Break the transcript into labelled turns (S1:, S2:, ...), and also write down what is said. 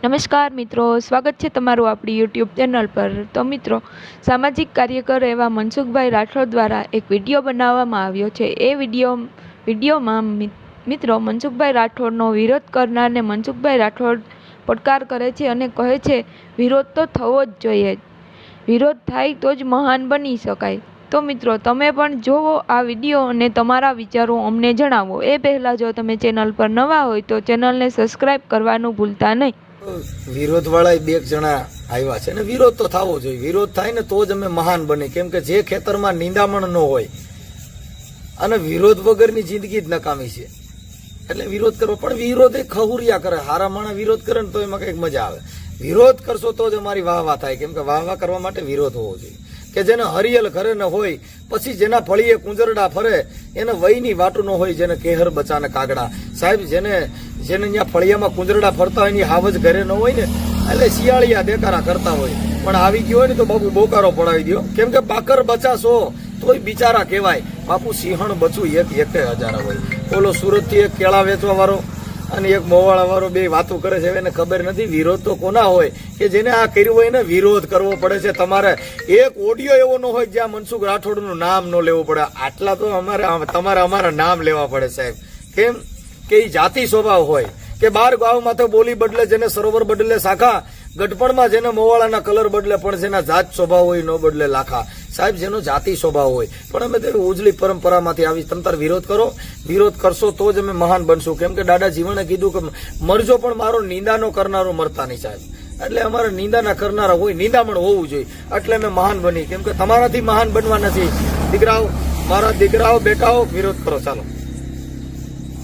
S1: નમસ્કાર મિત્રો, સ્વાગત છે તમારું આપણી યુટ્યુબ ચેનલ પર। તો મિત્રો, સામાજિક કાર્યકર એવા મનસુખભાઈ રાઠોડ દ્વારા એક વિડીયો બનાવવામાં આવ્યો છે। એ વિડીયોમાં મિત્રો મનસુખભાઈ રાઠોડનો વિરોધ કરનારને મનસુખભાઈ રાઠોડ પડકાર કરે છે અને કહે છે વિરોધ તો થવો જ જોઈએ, વિરોધ થાય તો જ મહાન બની શકાય। તો મિત્રો, તમે પણ જોવો આ વિડીયો અને તમારા વિચારો અમને જણાવો। એ પહેલાં જો તમે ચેનલ પર નવા હોય તો ચેનલને સબસ્ક્રાઈબ કરવાનું ભૂલતા નહીં।
S2: વિરોધ વાળા બે જણા આવ્યા છે ને વિરોધ તો થવો જોઈએ। વિરોધ થાય ને તો જ અમે મહાન બની, કેમ કે જે ખેતરમાં નિંદામણ ન હોય અને વિરોધ વગરની જિંદગી જ નકામી છે, એટલે વિરોધ કરવો। પણ વિરોધ એ ખહુરિયા કરે, હારા માણસ વિરોધ કરે ને તો એમાં કઈક મજા આવે। વિરોધ કરશો તો જ અમારી વાહ થાય, કેમ કે વાહ કરવા માટે વિરોધ હોવો જોઈએ। કે જેને હરિયલ ઘરે ન હોય, પછી જેના ફળીએ કુંજરડા ફરે એને વયની વાટું ન હોય, જેને કેહર બચાને કાગડા। સાહેબ, જેને ત્યાં ફળિયામાં કુંજરડા ફરતા હોય એની હાવજ ઘરે ન હોય ને, એટલે શિયાળિયા દેકારા કરતા હોય, પણ આવી ગયો હોય ને તો બાપુ બોકારો પડાવી દો, કેમ કે બાકર બચાશો તોય બિચારા કહેવાય। બાપુ સિંહણ બચવું એક હજાર હોય। ઓલો સુરત થી એક કેળા વેચવા વાળો અને એક મોવાળા વાળો બે વાતો કરે છે, એને ખબર નથી વિરોધ તો કોના હોય કે જેને આ કર્યું હોય ને વિરોધ કરવો પડે છે। તમારે એક ઓડિયો એવો ન હોય જ્યાં મનસુખ રાઠોડ નું નામ ન લેવું પડે, આટલા તો તમારે અમારા નામ લેવા પડે સાહેબ। કેમ કે એ જાતિ સ્વભાવ હોય કે 12 ગામમાં તો બોલી બદલે, જેને સરોવર બદલે શાખા, ગઢપણમાં જેને મોવાળાના કલર બદલે પણ જેના જાત સ્વભાવ હોય ન બદલે લાખા। સાહેબ, જેનો જાતિ સ્વભાવ હોય, પણ અમે તો ઉજળી પરંપરામાંથી આવી તમતાર વિરોધ કરો। વિરોધ કરશો તો જ અમે મહાન બનશું, કેમ કે દાદા જીવણે કીધું કે મરજો પણ મારો નિંદાનો કરનારો મરતા નહીં સાહેબ। એટલે અમારે નિંદાના કરનારા હોય, નિંદામણ હોવું જોઈએ, એટલે અમે મહાન બની, કેમ કે તમારાથી મહાન બનવા નથી। દીકરાઓ, મારા દીકરાઓ બેટાઓ, વિરોધ કરો, ચાલો।